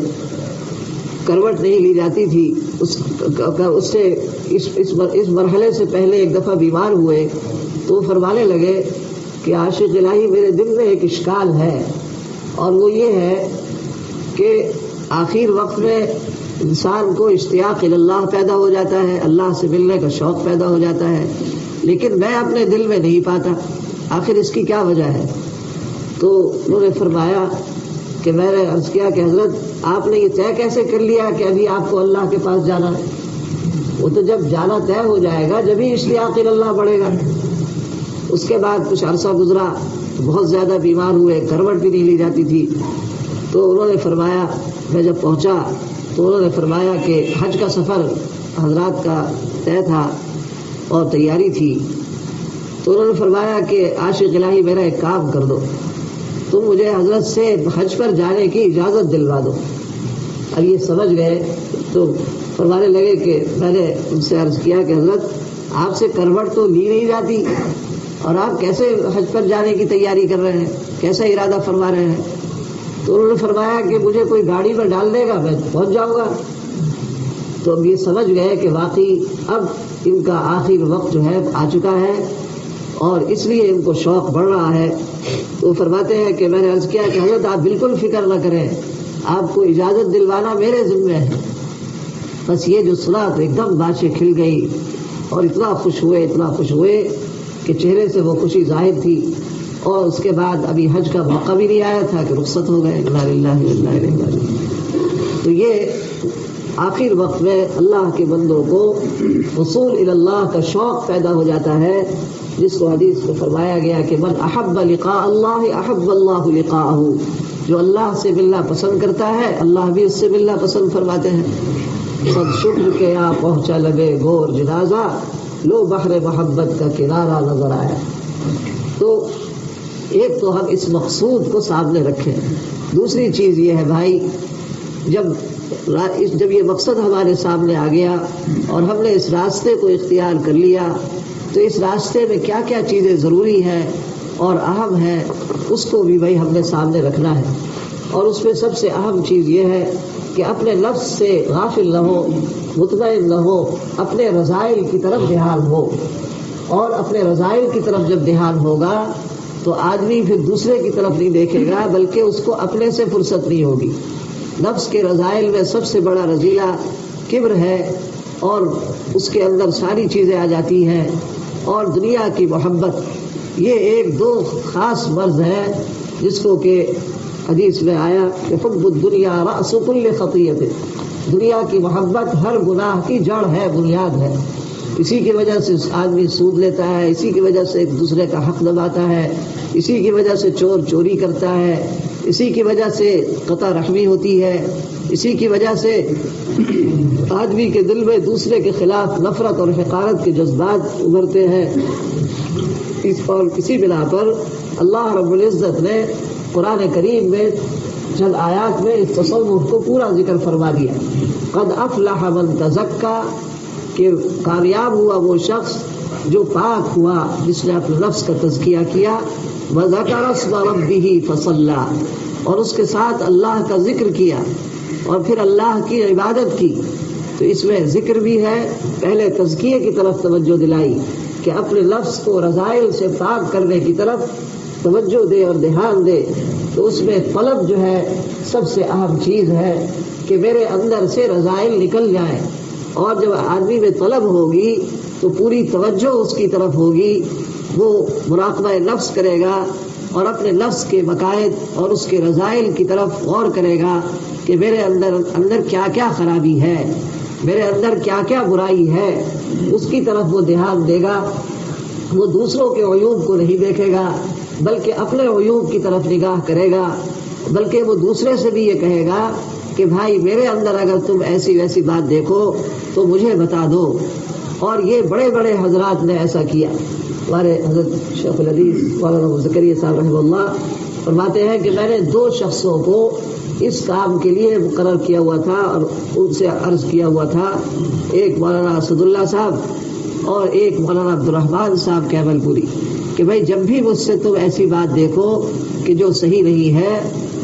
کروٹ نہیں لی جاتی تھی۔ اس سے اس مرحلے سے پہلے ایک دفعہ بیمار ہوئے تو وہ فرمانے لگے کہ عاشق الہی میرے دل میں ایک اشکال ہے، اور وہ یہ ہے کہ آخر وقت میں انسان کو اشتیاق اللہ پیدا ہو جاتا ہے، اللہ سے ملنے کا شوق پیدا ہو جاتا ہے، لیکن میں اپنے دل میں نہیں پاتا، آخر اس کی کیا وجہ ہے؟ تو انہوں نے فرمایا کہ میں نے عرض کیا کہ حضرت آپ نے یہ طے کیسے کر لیا کہ ابھی آپ کو اللہ کے پاس جانا ہے؟ وہ تو جب جانا طے ہو جائے گا جبھی اشتیاق اللہ بڑھے گا۔ اس کے بعد کچھ عرصہ گزرا، بہت زیادہ بیمار ہوئے، کروٹ بھی نہیں لی جاتی تھی، تو انہوں نے فرمایا، میں جب پہنچا تو انہوں نے فرمایا کہ حج کا سفر حضرات کا طے تھا اور تیاری تھی، تو انہوں نے فرمایا کہ عاشق الہی میرا ایک کام کر دو، تم مجھے حضرت سے حج پر جانے کی اجازت دلوا دو۔ اب یہ سمجھ گئے تو فرمانے لگے کہ میں نے ان سے عرض کیا کہ حضرت آپ سے کروٹ تو لی نہیں جاتی اور آپ کیسے حج پر جانے کی تیاری کر رہے ہیں، کیسا ارادہ فرما رہے ہیں؟ تو انہوں نے فرمایا کہ مجھے کوئی گاڑی میں ڈال دے گا میں پہنچ جاؤں گا۔ تو اب یہ سمجھ گئے کہ واقعی اب ان کا آخر وقت جو ہے آ چکا ہے اور اس لیے ان کو شوق بڑھ رہا ہے۔ تو فرماتے ہیں کہ میں نے عرض کیا کہ حضرت آپ بالکل فکر نہ کریں، آپ کو اجازت دلوانا میرے ذمہ ہے۔ بس یہ جو سنا تو ایک دم باتیں کھل گئی اور اتنا خوش ہوئے کہ چہرے سے وہ خوشی ظاہر تھی، اور اس کے بعد ابھی حج کا موقع بھی نہیں آیا تھا کہ رخصت ہو گئے۔ انا للہ و انا الیہ راجعون۔ تو یہ آخر وقت میں اللہ کے بندوں کو وصول الی اللہ کا شوق پیدا ہو جاتا ہے، جس کو حدیث میں فرمایا گیا کہ من احب لقاء اللہ احب اللہ لقاءہ، جو اللہ سے ملنا پسند کرتا ہے اللہ بھی اس سے ملنا پسند فرماتے ہیں۔ سب شکر کے یہاں پہنچا لگے گور جنازہ، لو بحر محبت کا کنارہ نظر آیا۔ تو ایک تو ہم اس مقصود کو سامنے رکھیں، دوسری چیز یہ ہے بھائی، جب یہ مقصد ہمارے سامنے آ گیا اور ہم نے اس راستے کو اختیار کر لیا تو اس راستے میں کیا کیا چیزیں ضروری ہیں اور اہم ہیں اس کو بھی بھائی ہم نے سامنے رکھنا ہے۔ اور اس میں سب سے اہم چیز یہ ہے کہ اپنے نفس سے غافل نہ ہو، مطمئن نہ ہو، اپنے رذائل کی طرف دھیان ہو، اور اپنے رذائل کی طرف جب دھیان ہوگا تو آدمی پھر دوسرے کی طرف نہیں دیکھے گا بلکہ اس کو اپنے سے فرصت نہیں ہوگی۔ نفس کے رذائل میں سب سے بڑا رذیلہ کبر ہے، اور اس کے اندر ساری چیزیں آ جاتی ہیں، اور دنیا کی محبت، یہ ایک دو خاص مرض ہے جس کو کہ حدیث میں آیا کہ حب الدنیا رأس کل خطیئۃ، دنیا کی محبت ہر گناہ کی جڑ ہے، بنیاد ہے۔ اسی کی وجہ سے آدمی سود لیتا ہے، اسی کی وجہ سے ایک دوسرے کا حق دباتا ہے، اسی کی وجہ سے چور چوری کرتا ہے، اسی کی وجہ سے قطع رحمی ہوتی ہے، اسی کی وجہ سے آدمی کے دل میں دوسرے کے خلاف نفرت اور حقارت کے جذبات ابھرتے ہیں۔ اور کسی بنا پر اللہ رب العزت نے قرآن کریم میں چند آیات میں اس تصور کو پورا ذکر فرما دیا۔ قد افلح من تزکا، کہ کامیاب ہوا وہ شخص جو پاک ہوا، جس نے اپنے نفس کا تزکیہ کیا، وذکر اسم ربہ فصلی، اور اس کے ساتھ اللہ کا ذکر کیا اور پھر اللہ کی عبادت کی۔ تو اس میں ذکر بھی ہے، پہلے تزکیے کی طرف توجہ دلائی کہ اپنے نفس کو رذائل سے پاک کرنے کی طرف توجہ دے اور دھیان دے۔ تو اس میں طلب جو ہے سب سے اہم چیز ہے کہ میرے اندر سے رذائل نکل جائیں، اور جب آدمی میں طلب ہوگی تو پوری توجہ اس کی طرف ہوگی، وہ مراقبہ نفس کرے گا اور اپنے نفس کے مقاصد اور اس کے رذائل کی طرف غور کرے گا کہ میرے اندر کیا کیا خرابی ہے، میرے اندر کیا کیا برائی ہے، اس کی طرف وہ دھیان دے گا۔ وہ دوسروں کے عیوب کو نہیں دیکھے گا بلکہ اپنے عیوب کی طرف نگاہ کرے گا، بلکہ وہ دوسرے سے بھی یہ کہے گا کہ بھائی میرے اندر اگر تم ایسی ویسی بات دیکھو تو مجھے بتا دو. اور یہ بڑے بڑے حضرات نے ایسا کیا. ہمارے حضرت شیخ الحدیث مولانا زکریا صاحب رحمہ اللہ فرماتے ہیں کہ میں نے 2 شخصوں کو اس کام کے لیے مقرر کیا ہوا تھا اور ان سے عرض کیا ہوا تھا، ایک مولانا اسد اللہ صاحب اور ایک مولانا عبد الرحمان صاحب کیبل پوری، کہ بھائی جب بھی مجھ سے تم ایسی بات دیکھو کہ جو صحیح نہیں ہے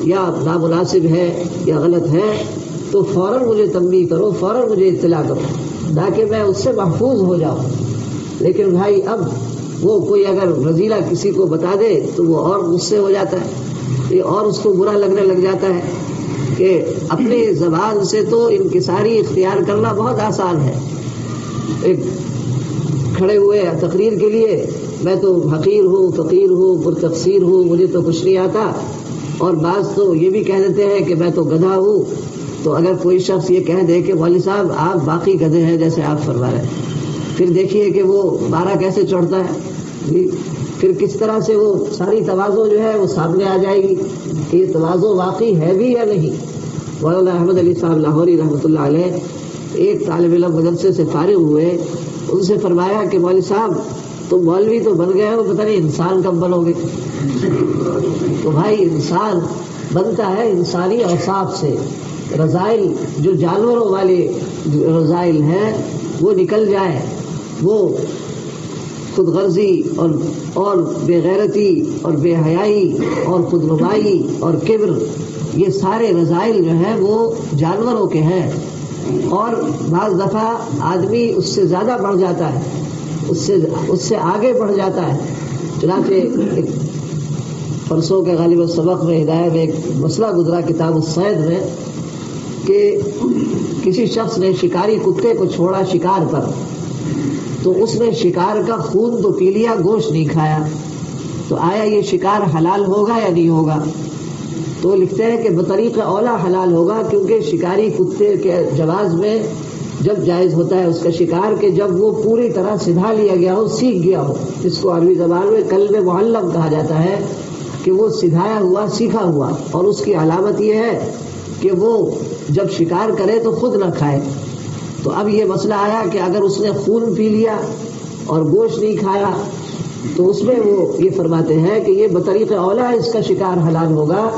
یا نامناسب ہے یا غلط ہے تو فوراً مجھے تنبیہ کرو، فوراً مجھے اطلاع کرو تاکہ میں اس سے محفوظ ہو جاؤں. لیکن بھائی اب وہ کوئی اگر رذیلہ کسی کو بتا دے تو وہ اور غصے ہو جاتا ہے، اور اس کو برا لگنے لگ جاتا ہے کہ اپنی زبان سے تو انکساری اختیار کرنا بہت آسان ہے. ایک کھڑے ہوئے تقریر کے لیے میں تو حقیر ہوں، فقیر ہوں، پرتقصیر ہوں، مجھے تو کچھ نہیں آتا، اور بعض تو یہ بھی کہہ دیتے ہیں کہ میں تو گدھا ہوں. تو اگر کوئی شخص یہ کہہ دے کہ مولوی صاحب آپ باقی گدھے ہیں جیسے آپ فرما رہے ہیں، پھر دیکھیے کہ وہ پارا کیسے چڑھتا ہے جی. پھر کس طرح سے وہ ساری تواضع جو ہے وہ سامنے آ جائے گی کہ یہ تواضع واقعی ہے بھی یا نہیں. مولانا احمد علی صاحب لاہوری رحمۃ اللہ علیہ ایک طالب علم مدرسے سے فارغ ہوئے، ان سے فرمایا کہ مولوی صاحب تم مولوی تو بن گئے ہو، پتہ نہیں انسان کب بنو گے. تو بھائی انسان بنتا ہے انسانی اوصاف سے. رذائل جو جانوروں والے رذائل ہیں وہ نکل جائے، وہ خود غرضی اور بے غیرتی اور بے حیائی اور خود نمائی اور کبر، یہ سارے رذائل جو ہیں وہ جانوروں کے ہیں. اور بعض دفعہ آدمی اس سے زیادہ بڑھ جاتا ہے، اس سے آگے بڑھ جاتا ہے. چنانچہ ایک پرسوں کے غالب سبق میں ہدایت میں ایک مسئلہ گزرا کتاب الصید میں کہ کسی شخص نے شکاری کتے کو چھوڑا شکار پر، تو اس نے شکار کا خون تو پی لیا، گوشت نہیں کھایا. تو آیا یہ شکار حلال ہوگا یا نہیں ہوگا؟ تو لکھتے ہیں کہ بطریق اولا حلال ہوگا، کیونکہ شکاری کتے کے جواز میں جب جائز ہوتا ہے اس کا شکار کہ جب وہ پوری طرح سدھا لیا گیا ہو، سیکھ گیا ہو، جس کو عربی زبان میں قلب معلم کہا جاتا ہے کہ وہ سدھایا ہوا، سیکھا ہوا. اور اس کی علامت یہ ہے کہ وہ جب شکار کرے تو خود نہ کھائے. تو اب یہ مسئلہ آیا کہ اگر اس نے خون پی لیا اور گوشت نہیں کھایا تو اس میں وہ یہ فرماتے ہیں کہ یہ بطریق اولا اس کا شکار حلال ہوگا،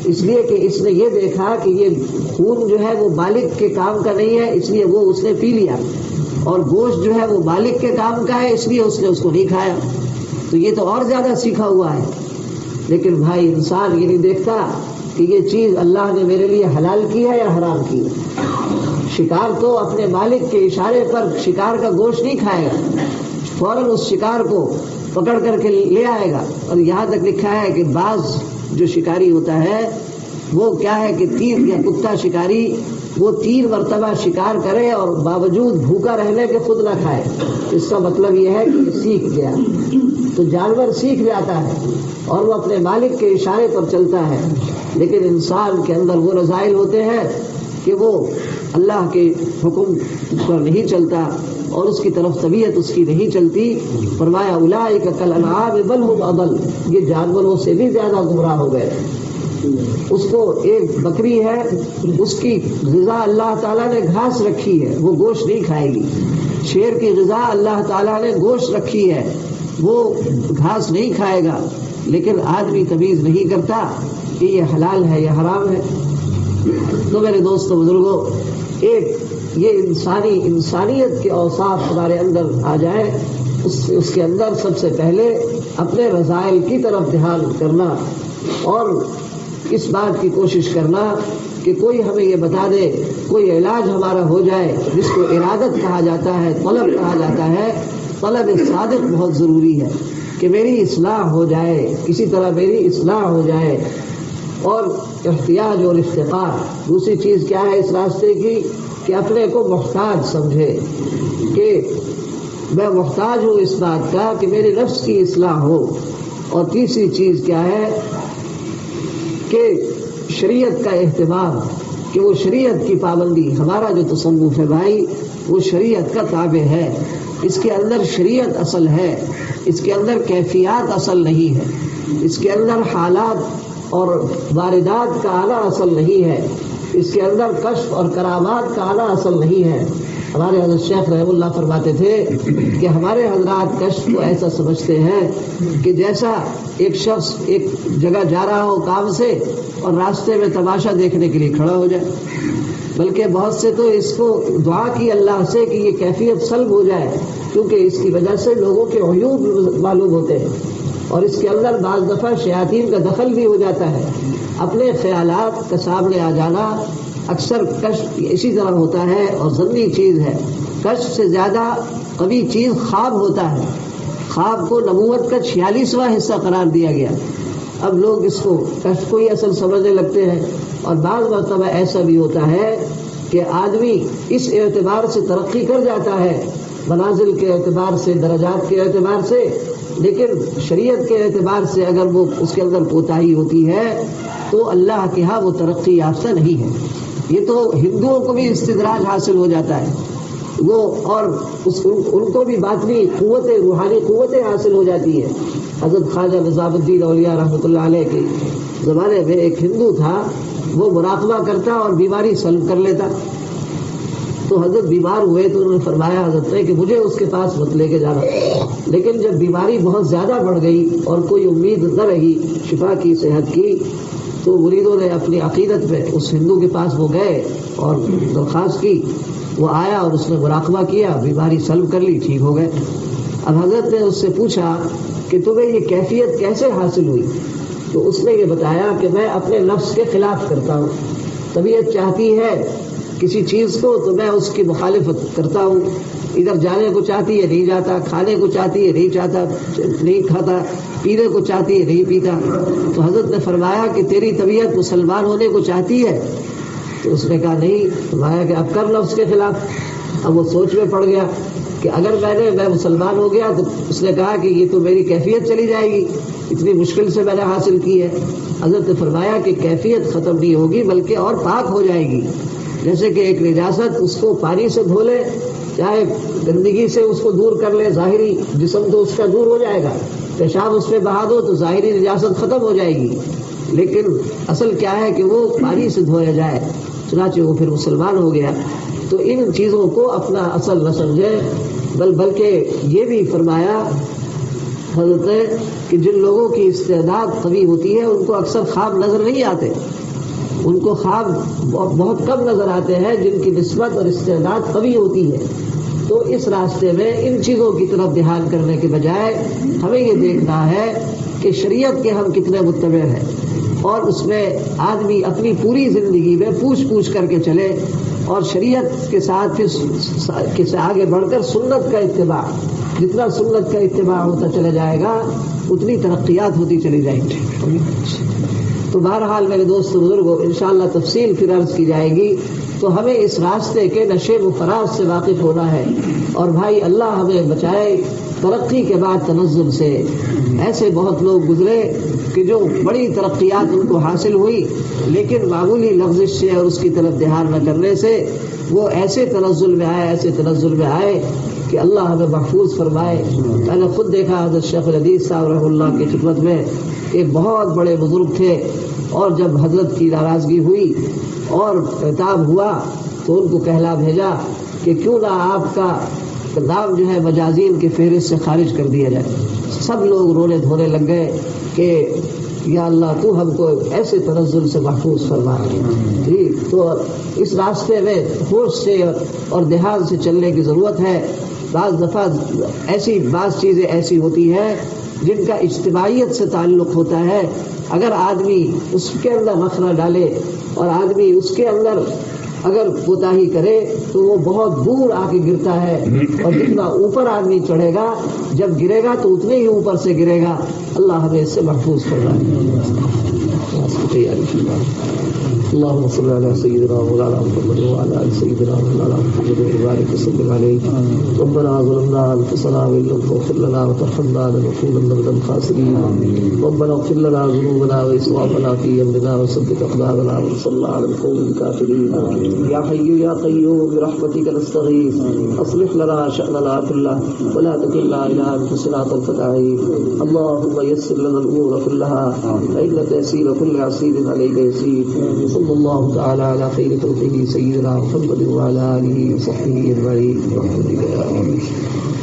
اس لیے کہ اس نے یہ دیکھا کہ یہ خون جو ہے وہ بالغ کے کام کا نہیں ہے، اس لیے وہ اس نے پی لیا، اور گوشت جو ہے وہ بالغ کے کام کا ہے، اس لیے اس نے اس کو نہیں کھایا. تو یہ تو اور زیادہ سیکھا ہوا ہے. لیکن بھائی انسان یہ نہیں دیکھتا کہ یہ چیز اللہ نے میرے لیے حلال کی ہے یا حرام کی ہے. شکار تو اپنے مالک کے اشارے پر شکار کا گوشت نہیں کھائے گا، فوراً اس شکار کو پکڑ کر کے لے آئے گا. اور یہاں تک لکھا ہے کہ بعض جو شکاری ہوتا ہے وہ کیا ہے کہ تیر یا کتا شکاری وہ 3 مرتبہ شکار کرے اور باوجود بھوکا رہنے کے خود نہ کھائے. اس کا مطلب یہ ہے کہ یہ سیکھ گیا. تو جانور سیکھ جاتا ہے اور وہ اپنے مالک کے اشارے پر چلتا ہے، لیکن انسان کے اندر وہ رذائل ہوتے ہیں کہ وہ اللہ کے حکم پر نہیں چلتا اور اس کی طرف طبیعت اس کی نہیں چلتی. فرمایا اولئک کالانعام بل هم اضل، یہ جانوروں سے بھی زیادہ گمراہ ہو گئے. اس کو ایک بکری ہے، اس کی غذا اللہ تعالیٰ نے گھاس رکھی ہے، وہ گوشت نہیں کھائے گی. شیر کی غذا اللہ تعالیٰ نے گوشت رکھی ہے، وہ گھاس نہیں کھائے گا. لیکن آدمی تمیز نہیں کرتا کہ یہ حلال ہے یا حرام ہے. تو میرے دوستو بزرگوں، ایک یہ انسانیت کے اوصاف ہمارے اندر آ جائے، اس کے اندر سب سے پہلے اپنے رذائل کی طرف دھیان کرنا اور اس بات کی کوشش کرنا کہ کوئی ہمیں یہ بتا دے، کوئی علاج ہمارا ہو جائے جس کو ارادت کہا جاتا ہے، طلب کہا جاتا ہے. طلب صادق بہت ضروری ہے کہ میری اصلاح ہو جائے، کسی طرح میری اصلاح ہو جائے. اور احتیاج اور افتقار، دوسری چیز کیا ہے اس راستے کی کہ اپنے کو محتاج سمجھے کہ میں محتاج ہوں اس بات کا کہ میرے نفس کی اصلاح ہو. اور تیسری چیز کیا ہے کہ شریعت کا اہتمام، کہ وہ شریعت کی پابندی. ہمارا جو تصوف ہے بھائی وہ شریعت کا تابع ہے، اس کے اندر شریعت اصل ہے، اس کے اندر کیفیات اصل نہیں ہے، اس کے اندر حالات اور واردات کا آنا اصل نہیں ہے. اس کے اندر کشف اور کرامات کا اعلیٰ اصل نہیں ہے. ہمارے حضرت شیخ رحمہ اللہ فرماتے تھے کہ ہمارے حضرات کشف کو ایسا سمجھتے ہیں کہ جیسا ایک شخص ایک جگہ جا رہا ہو کام سے اور راستے میں تماشا دیکھنے کے لیے کھڑا ہو جائے، بلکہ بہت سے تو اس کو دعا کی اللہ سے کہ یہ کیفیت سلب ہو جائے، کیونکہ اس کی وجہ سے لوگوں کے عیوب معلوم ہوتے ہیں اور اس کے اندر بعض دفعہ شیاطین کا دخل بھی ہو جاتا ہے. اپنے خیالات کا سامنے آ جانا اکثر کشف اسی طرح ہوتا ہے اور ضروری چیز ہے. کشف سے زیادہ قوی چیز خواب ہوتا ہے. خواب کو نبوت کا 46واں حصہ قرار دیا گیا. اب لوگ اس کو کشف کو ہی اصل سمجھنے لگتے ہیں، اور بعض مرتبہ ایسا بھی ہوتا ہے کہ آدمی اس اعتبار سے ترقی کر جاتا ہے، منازل کے اعتبار سے، درجات کے اعتبار سے، لیکن شریعت کے اعتبار سے اگر وہ اس کے اندر کوتاہی ہوتی ہے تو اللہ کے ہاں وہ ترقی یافتہ نہیں ہے. یہ تو ہندوؤں کو بھی استدراج حاصل ہو جاتا ہے، وہ اور ان کو بھی باطنی قوتیں، روحانی قوتیں حاصل ہو جاتی ہے. حضرت خواجہ نظام الدین اولیاء رحمۃ اللہ علیہ کے زمانے میں ایک ہندو تھا، وہ مراقبہ کرتا اور بیماری سلب کر لیتا. تو حضرت بیمار ہوئے تو انہوں نے فرمایا حضرت نے کہ مجھے اس کے پاس مت لے کے جانا. لیکن جب بیماری بہت زیادہ بڑھ گئی اور کوئی امید نہ رہی شفا کی، صحت کی، تو مریدوں نے اپنی عقیدت میں اس ہندو کے پاس وہ گئے اور درخواست کی. وہ آیا اور اس نے مراقبہ کیا، بیماری سلب کر لی، ٹھیک ہو گئے. اب حضرت نے اس سے پوچھا کہ تمہیں یہ کیفیت کیسے حاصل ہوئی؟ تو اس نے یہ بتایا کہ میں اپنے نفس کے خلاف کرتا ہوں. طبیعت چاہتی ہے کسی چیز کو تو میں اس کی مخالفت کرتا ہوں. ادھر جانے کو چاہتی ہے نہیں جاتا، کھانے کو چاہتی ہے نہیں کھاتا، پینے کو چاہتی ہے نہیں پیتا. تو حضرت نے فرمایا کہ تیری طبیعت مسلمان ہونے کو چاہتی ہے؟ تو اس نے کہا نہیں. فرمایا کہ اب کر نفس کے خلاف. اب وہ سوچ میں پڑ گیا کہ اگر میں مسلمان ہو گیا تو اس نے کہا کہ یہ تو میری کیفیت چلی جائے گی، اتنی مشکل سے میں نے حاصل کی ہے. حضرت نے فرمایا کہ کیفیت ختم نہیں ہوگی بلکہ اور پاک ہو جائے گی. جیسے کہ ایک نجاست اس کو پانی سے دھو لے، چاہے گندگی سے اس کو دور کر لے، ظاہری جسم تو اس کا دور ہو جائے گا، پیشاب اس پہ بہا دو تو ظاہری نجاست ختم ہو جائے گی، لیکن اصل کیا ہے کہ وہ پانی سے دھویا جائے. چنانچہ وہ پھر مسلمان ہو گیا. تو ان چیزوں کو اپنا اصل نہ سمجھے، بلکہ یہ بھی فرمایا حضرت نے کہ جن لوگوں کی استعداد قوی ہوتی ہے ان کو اکثر خواب نظر نہیں آتے، ان کو خواب بہت کم نظر آتے ہیں جن کی نسبت اور استعداد قوی ہوتی ہے. تو اس راستے میں ان چیزوں کی طرف دھیان کرنے کے بجائے ہمیں یہ دیکھنا ہے کہ شریعت کے ہم کتنے متبع ہیں، اور اس میں آدمی اپنی پوری زندگی میں پوچھ کر کے چلے، اور شریعت کے ساتھ پھر آگے بڑھ کر سنت کا اتباع. جتنا سنت کا اتباع ہوتا چلا جائے گا اتنی ترقیات ہوتی چلی جائیں گی. تو بہرحال میرے دوست بزرگوں، انشاءاللہ تفصیل پھر عرض کی جائے گی. تو ہمیں اس راستے کے نشیب و فراز سے واقف ہونا ہے. اور بھائی اللہ ہمیں بچائے ترقی کے بعد تنزل سے. ایسے بہت لوگ گزرے کہ جو بڑی ترقیات ان کو حاصل ہوئی، لیکن معمولی لغزش سے اور اس کی طرف دھیان نہ کرنے سے وہ ایسے تنزل میں آئے کہ اللہ ہمیں محفوظ فرمائے. میں نے خود دیکھا حضرت شیخ الحدیث صاحب رحمہ اللہ کی خدمت میں ایک بہت بڑے بزرگ تھے، اور جب حضرت کی ناراضگی ہوئی اور عتاب ہوا تو ان کو کہلا بھیجا کہ کیوں نہ آپ کا نام جو ہے مجازین کی فہرست سے خارج کر دیا جائے. سب لوگ رونے دھونے لگ گئے کہ یا اللہ تو ہم کو ایسے تنزل سے محفوظ فرما. جی تو اس راستے میں ہوش سے اور دھیان سے چلنے کی ضرورت ہے. بعض دفعہ بعض چیزیں ایسی ہوتی ہیں جن کا اجتماعیت سے تعلق ہوتا ہے. اگر آدمی اس کے اندر مخرہ ڈالے اور آدمی اس کے اندر اگر کوتاہی کرے تو وہ بہت دور آ کے گرتا ہے، اور جتنا اوپر آدمی چڑھے گا جب گرے گا تو اتنے ہی اوپر سے گرے گا. اللہ ہمیں اس سے محفوظ فرمائے. اللهم صل على سيدنا مولانا محمد وعلى ال سيدنا مولانا محمد وبارك وسلم عليه. ربنا ظلمنا انفسنا وان لم تغفر لنا وترحمنا لنكونن من الخاسرين. ربنا اغفر لنا ذنوبنا واسرافنا في امرنا وثبت اقدامنا وانصرنا على القوم الكافرين. يا حي يا قيوم برحمتك نستغيث اصلح لنا شأننا كله ولا تكلنا الى انفسنا طرفة عين. اللهم يسر لنا الامور كلها فان تيسير كل عسير عليك يسير. وصلی اللہ تعالی علی خیر خلقہ سیدنا محمد وعلی آلہ وصحبہ اجمعین برحمتک یا رب